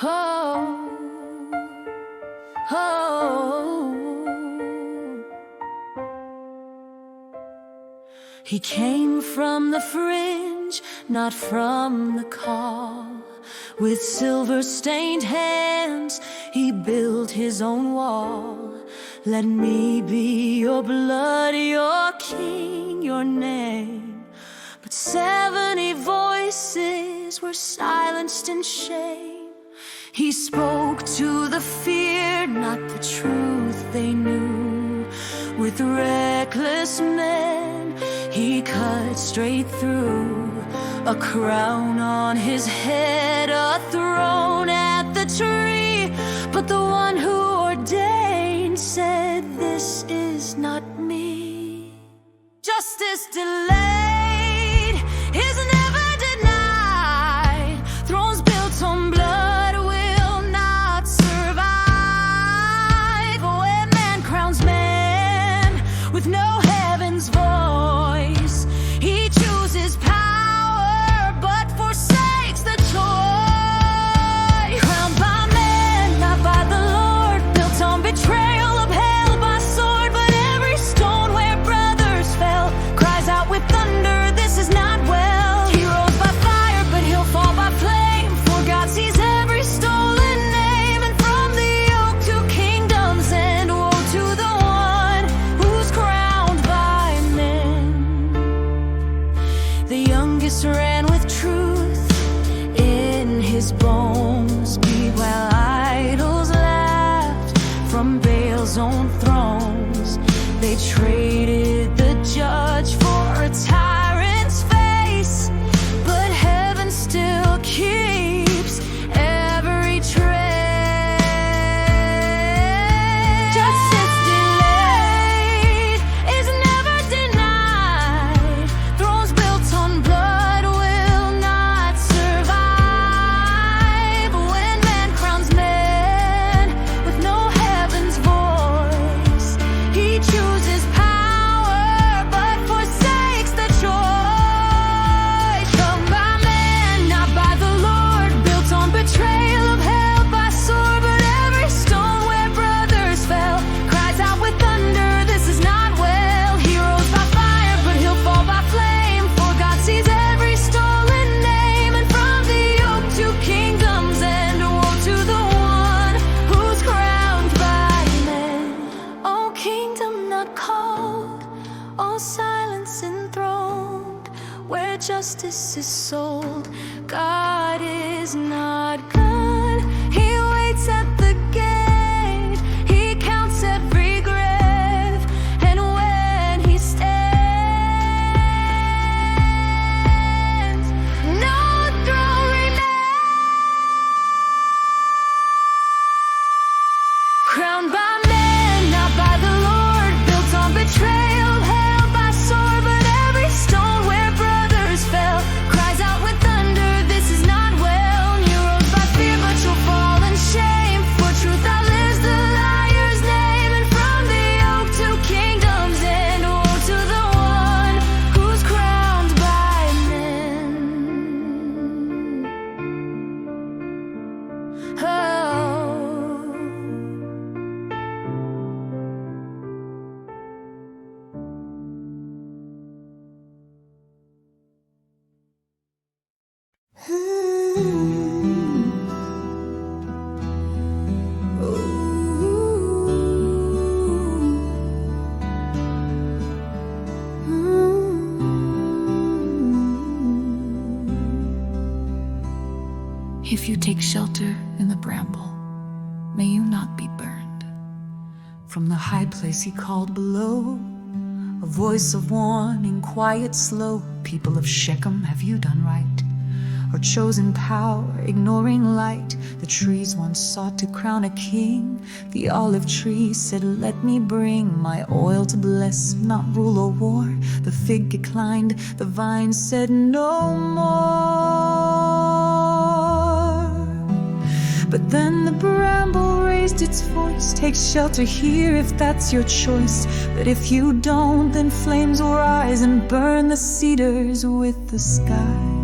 Oh, oh. He came from the fringe, not from the call. With silver-stained hands, he built his own wall. Let me be your blood, your king, your name. But 70 voices were silenced in shame. He spoke to the feared, not the truth they knew. With reckless men, he cut straight through. A crown on his head, a throne at the tree. But the one who ordained said, "This is not me." Justice delayed is never denied. Thrones built on blood will not survive. When man crowns man with no heaven's voice, he chooses power but forsakes the choice. Crowned by man, not by the Lord, built on betrayal, upheld by sword. But every stone where brothers fell cries out with thunder, "This is not well." He rose by fire, but he'll fall by flame, for God sees every stolen name. And from the yoke to kingdoms and woe to the one who's crowned by men. The youngest ran with truth in his bones, while idols laughed from Baal's own thrones. They traded the judge for a tyrant's face, but heaven still keeps every trace. Justice delayed is never denied. Thrones built on blood will not survive. When man crowns man with no heaven's voice, he chooses power but forsakes the choice. Come by man, not by the Lord, built on betrayal, upheld by sword. But every stone where brothers fell cries out with thunder, "This is not well." He rose by fire, but he'll fall by flame, for God sees every stolen name. And from the yoke to kingdoms and woe to the one who's crowned by men. Oh, kingdom not called, oh, silence enthroned, where justice is sold, God is not good. He waits at the gate, he counts every grave, and when he stands, no throne remains. Crowned by men, not by the Lord, built on betrayal, held by sword. But every stone where brothers fell cries out with thunder, "This is not well." You rose by fear, but you'll fall in shame, for truth outlives the liar's name. And from the yoke to kingdoms and woe to the one who's crowned by men. Oh. If you take shelter in the bramble, may you not be burned. From the high place he called below, a voice of warning, quiet, slow. People of Shechem, have you done right? Or chosen power, ignoring light? The trees once sought to crown a king. The olive tree said, "Let me bring my oil to bless, not rule or war." The fig declined, the vine said, "No more." But then the bramble raised its voice, "Take shelter here if that's your choice. But if you don't, then flames will rise and burn the cedars with the skies."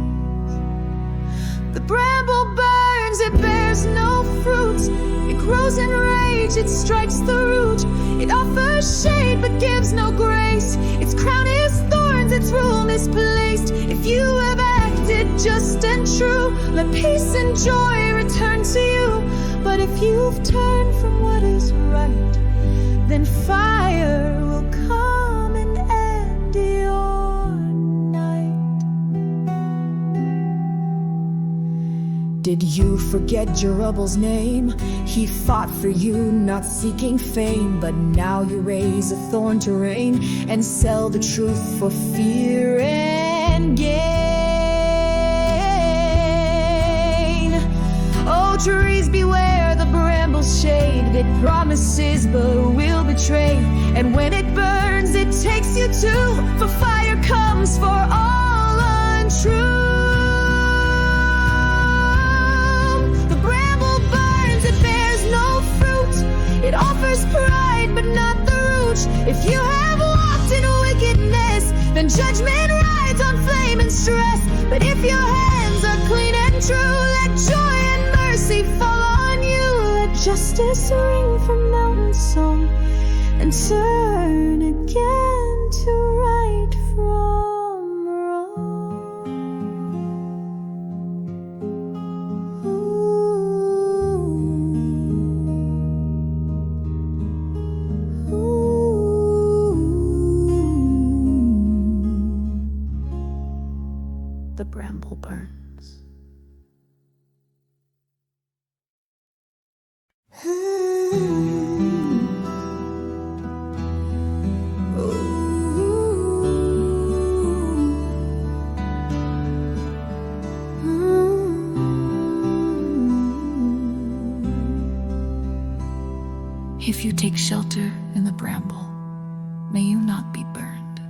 The bramble burns, it bears no fruit. It grows in rage, it strikes the root. It offers shade but gives no grace. Its crown is thorns, its rule misplaced. If you have acted just and true, let peace and joy return to you. But if you've turned from what is right, then fire will come and end your night. Did you forget Jerubbaal's name? He fought for you, not seeking fame. But now you raise a thorn to reign and sell the truth for fear and gain. Oh, trees, beware the bramble's shade. It promises but will betray. And when it burns, it takes you too. For fire comes for all untrue. The bramble burns, it bears no fruit. It offers pride but not the root. If you have walked in wickedness, then judgment rides on flame and stress. But if your hands are clean and true, let joy and mercy fall on you. Let justice ring from mountain song and turn again to right from wrong. Ooh. The bramble burns. If you take shelter in the bramble, may you not be burned.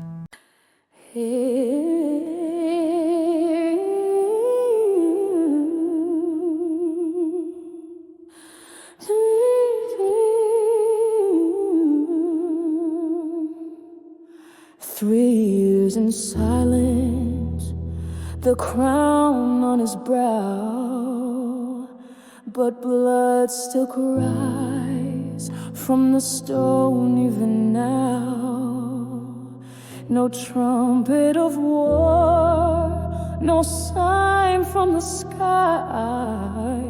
Three years in silence, the crown on his brow, but blood still cries from the stone even now. No trumpet of war, no sign from the sky,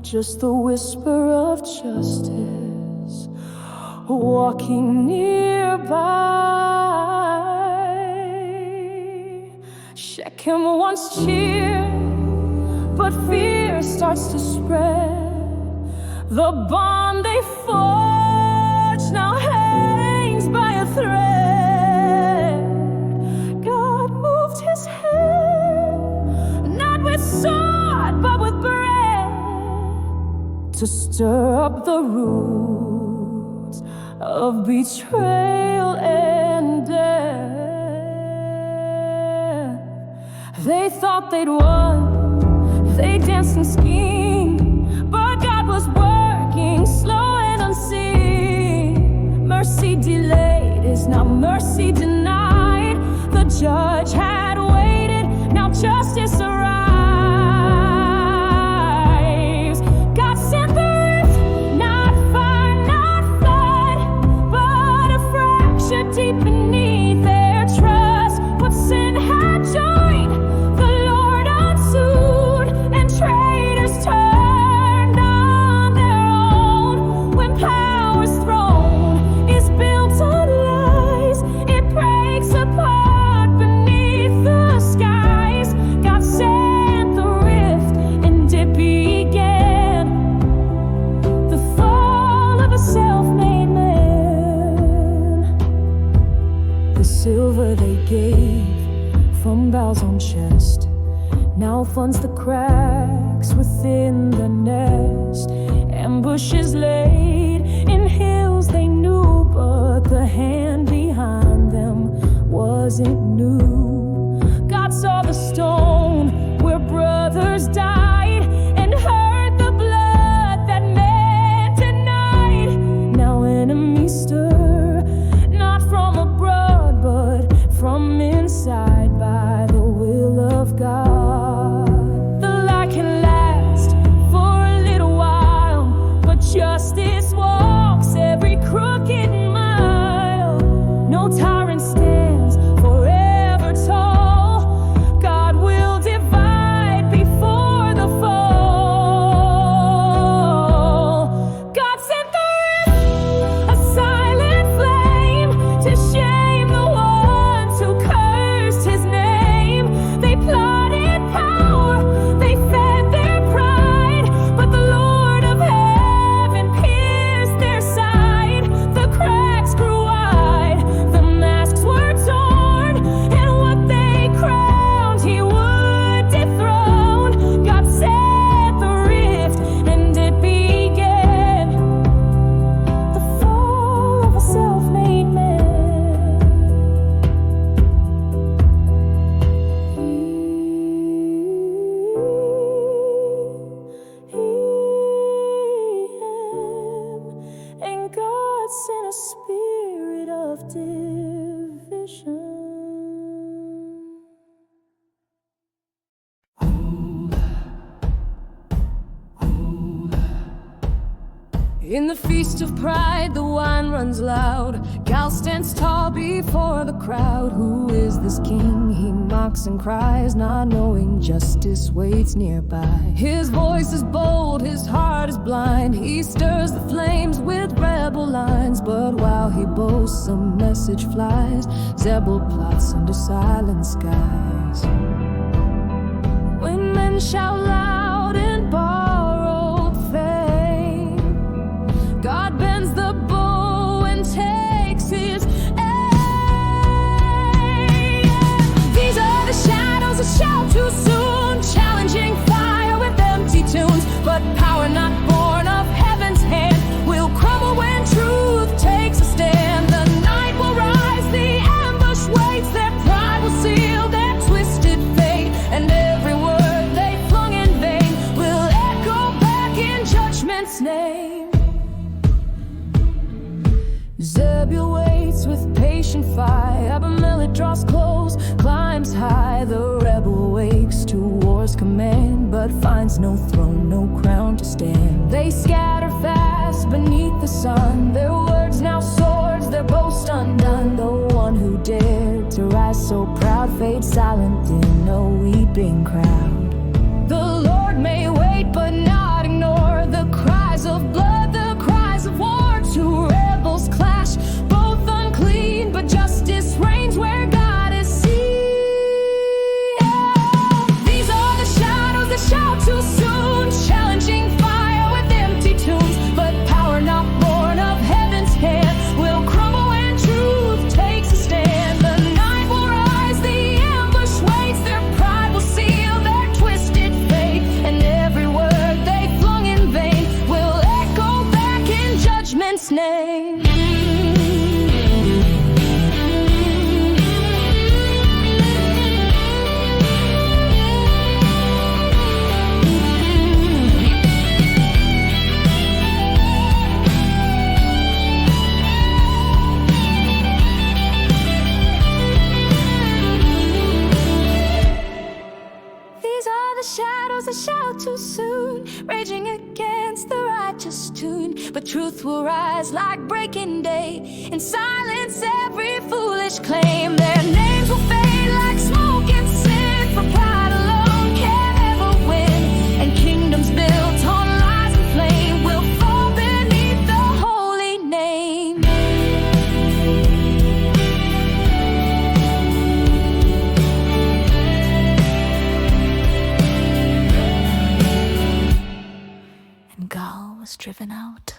just the whisper of justice walking nearby. Shechem once cheered, but fear starts to spread. The bond they forged now hangs by a thread. God moved his hand, not with sword, but with bread, to stir up the roots of betrayal and death. They thought they'd won, they danced and schemed, but God was working slow and unseen. Mercy delayed is now mercy denied. The judge had waited, now justice arrives. God sent the rift, not fire, not flood, but a fracture deep beneath their trust. What sin had joined, the Lord unsued, and traitors turned on their own. When power's throne is built on lies, it breaks apart beneath the skies. God sent the rift, and it began the fall of a self-made man. The silver they gave from Baal's own chest now funds the cracks within the nest. Ambushes laid in hills they knew, but the hand behind them wasn't new. God saw the stone where brothers died and heard the blood that men denied. Now enemies stir, not from abroad, but from inside by the will of God. The light can of division. In the feast of pride, the wine runs loud. Gal stands tall before the crowd. Who is this king? He mocks and cries, not knowing justice waits nearby. His voice is bold, his heart is blind. He stirs the flames with rebel lines. But while he boasts, a message flies. Zebul plots under silent skies. When men shout loud in borrowed fame, God bends the bow and takes his aim. These are the shadows that shout too soon, challenging fire with empty tunes. But power not born of heaven's hand will crumble when truth takes a stand. The night will rise, the ambush waits. Their pride will seal their twisted fate, and every word they flung in vain will echo back in judgment's name. Zebul waits with patient fire. Abimelech draws close, climbs high. The rebel wakes to war's command, but finds no throne, no crown to stand. They scatter fast beneath the sun, their words now swords, their boast undone. The one who dared to rise so proud fades silent in a weeping crowd. The Lord may wait but not ignore the cries of blood, the cries of war. Two rebels clash, both unclean, but justice reigns where God is seen. These are the shadows that shout too soon, challenging fire with empty tunes. But power not born of heaven's hand will crumble when truth takes a stand. The night will rise, the ambush waits. Their pride will seal their twisted fate, and every word they flung in vain will echo back in judgment's name. These are the shadows that shout too soon, raging against the righteous tune. But truth will rise like breaking day and silence every foolish claim. Their names will fade like smoke and sin, for pride alone can ever win. And kingdoms built on lies and flame will fall beneath the holy name. And Gal was driven out.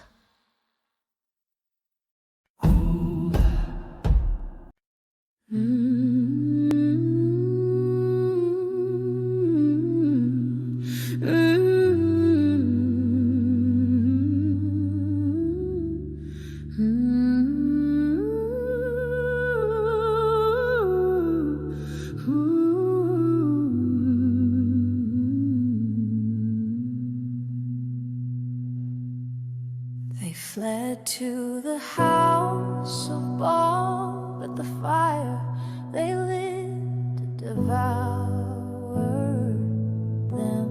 They fled to the house of Baal, but the fire they lit devoured them.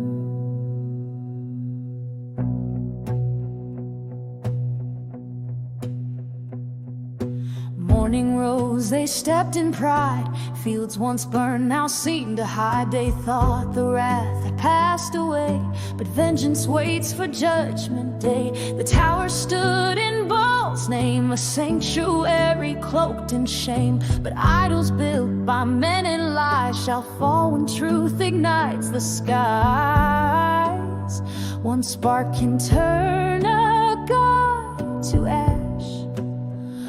Morning rose, they stepped in pride. Fields once burned now seemed to hide. They thought the wrath had passed away, but vengeance waits for judgment day. The tower stood in Baal's name, a sanctuary cloaked in shame. But idols built by men in lies shall fall when truth ignites the skies. One spark can turn a god to ash.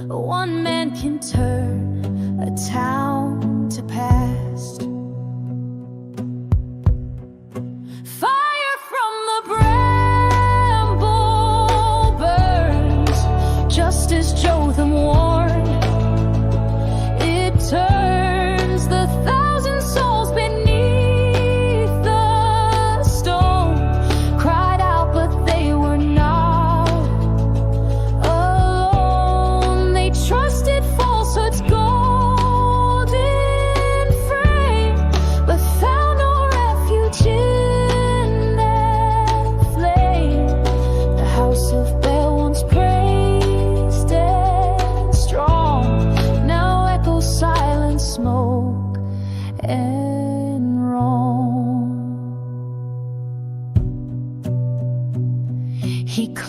One man can turn a town to past. Fire from the bramble burns, just as Jotham warned. It turns the 1,000 souls beneath the stone. Cried out, but they were not alone. They trusted false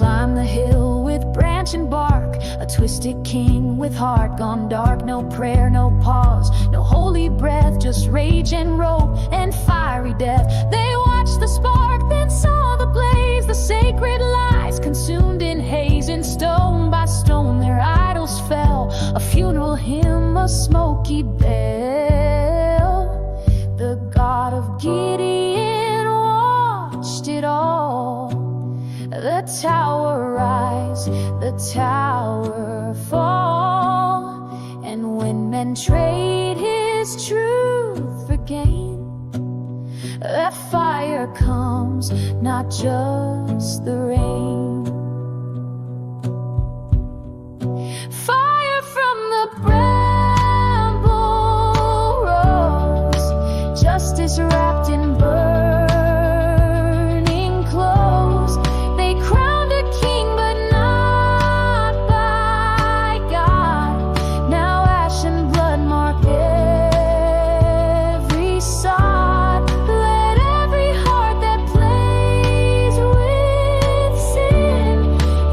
climbed the hill with branch and bark, a twisted king with heart gone dark. No prayer, no pause, no holy breath, just rage and rope and fiery death. They watched the spark, then saw the blaze, the sacred lies consumed in haze. And stone by stone their idols fell, a funeral hymn, a smoky bell. The God of Gideon watched it all, the tower rise, the tower fall. And when men trade his truth for gain, that fire comes, not just the rain. Fire from the bramble rose, justice wrapped in burning clothes. They crowned a king, but not by God. Now ash and blood mark every sod. Let every heart that plays with sin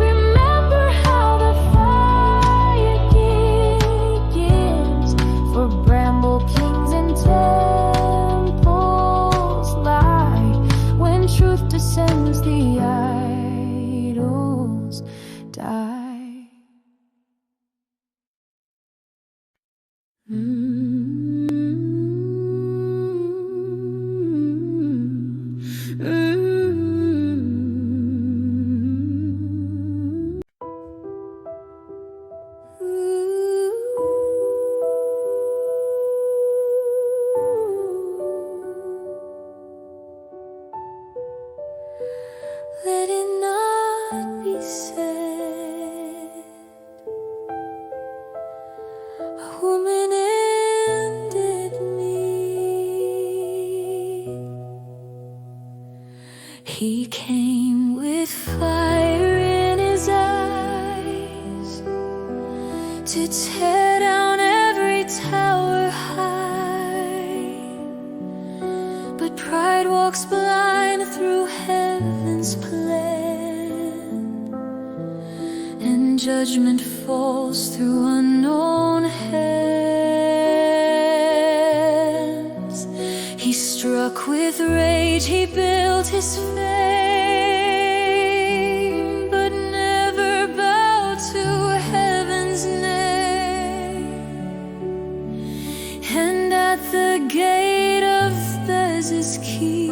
remember how the fire gives. For bramble kings and temples lie, when truth descends the idols die. Let it not be said, a woman ended me. He came with fire in his eyes to tear down every tower high. But pride walks blind through heaven's plan, and judgment falls through unknown hands. He struck with rage, he built his fame, but never bowed to heaven's name. And at the gate of Bez's keep,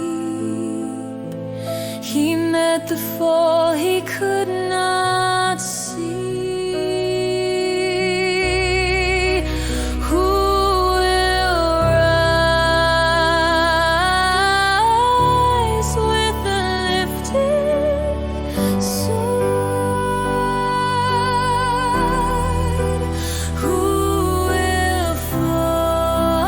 he met the fall he could not see. Who will rise with the lifted sword? Who will fall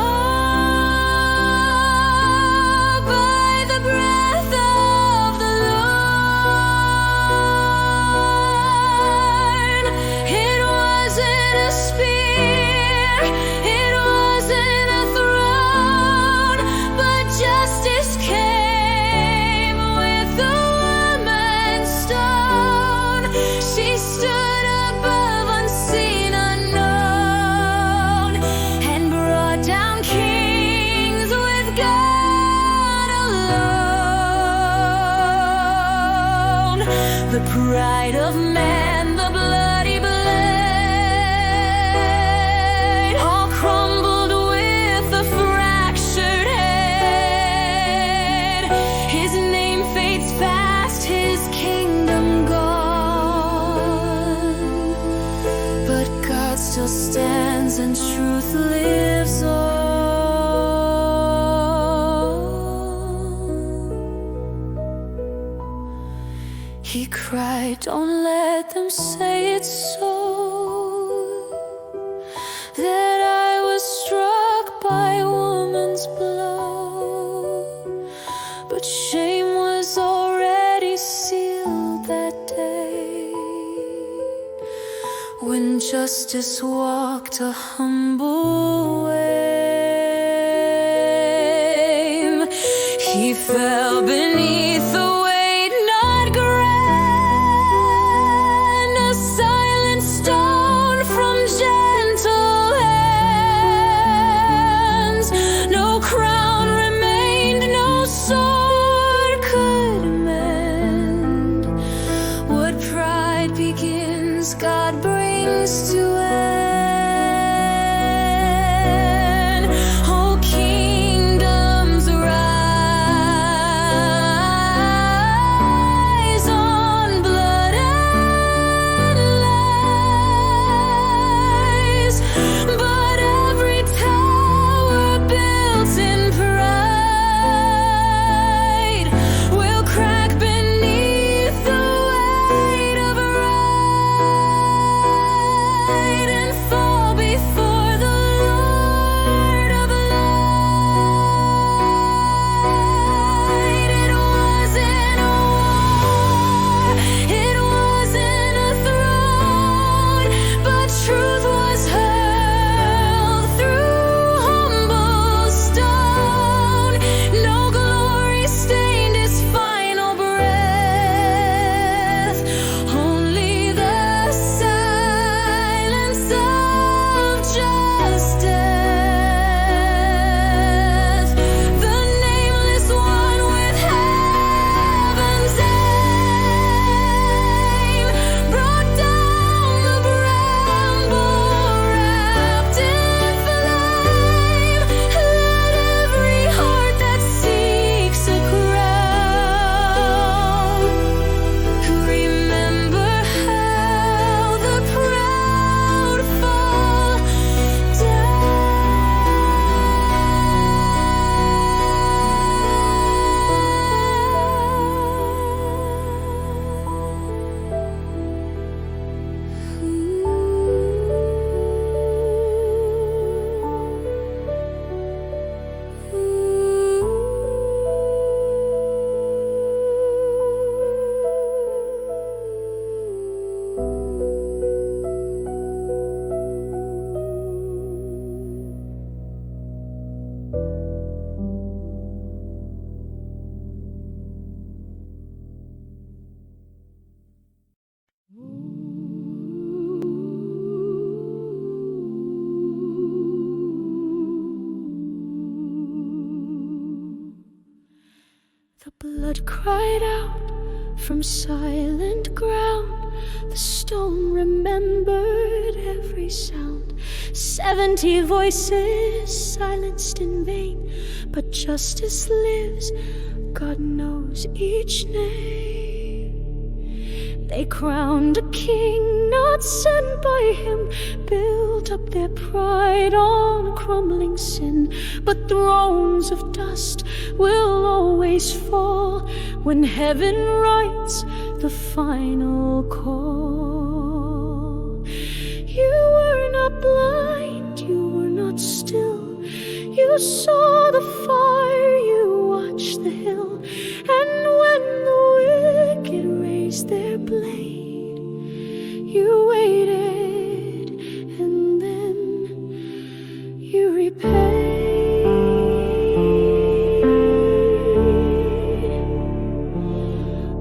by the breath of the Lord? It wasn't a spear, it wasn't a throne, but justice came with the woman's stone. She stood above, unseen, unknown, and brought down kings with God alone. The pride of man, the bloody blade, all crumbled with a fractured head. His name fades fast, his kingdom gone, but God still stands and truth lives on. He cried, don't let them say it's so, that I was struck by a woman's blow. But shame was already sealed that day, when justice walked a humble way. He fell beneath the weight, not grace, Blood cried out from silent ground. The stone remembered every sound. 70 voices silenced in vain, but justice lives, God knows each name. They crowned a king not sent by him, built up their pride on crumbling sin. But thrones of dust will always fall when heaven writes the final call. You were not blind, you were not still. You saw the fire, you watched the hill. And when the wicked raised their blade, you waited and then you repaid.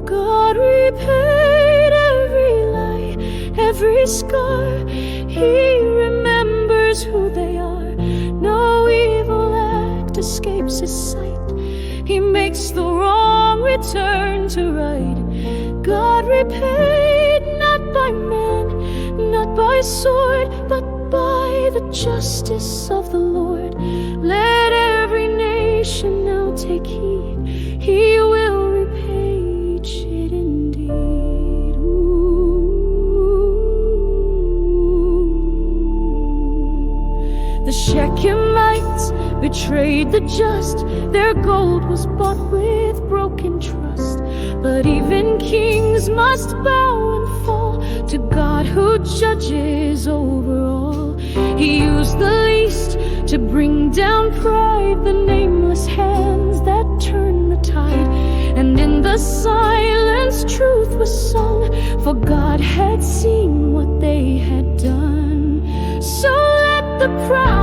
God repaid every lie, every scar. He remembers who they are. No evil act escapes his sight. He makes the wrong return to right. God repaid not by man, not by sword, but by the justice of the Lord. Let every nation now take heed. He will repay each hidden deed. The Shechemites betrayed the just. Their gold was bought with broken trust. But even kings must bow and fall to God who judges over all. He used the least to bring down pride, the nameless hands that turn the tide. And in the silence truth was sung, for God had seen what they had done. So let the proud